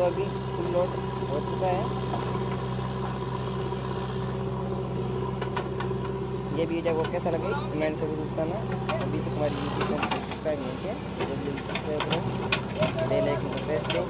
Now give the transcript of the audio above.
अभी full load हो चुका है। ये वीडियो को कैसा लगे कमेंट करके बताना। अभी तक हमारी यूट्यूब चैनल को सब्सक्राइब नहीं किया तो जल्दी सब्सक्राइब करो, बेल आइकन को प्रेस करो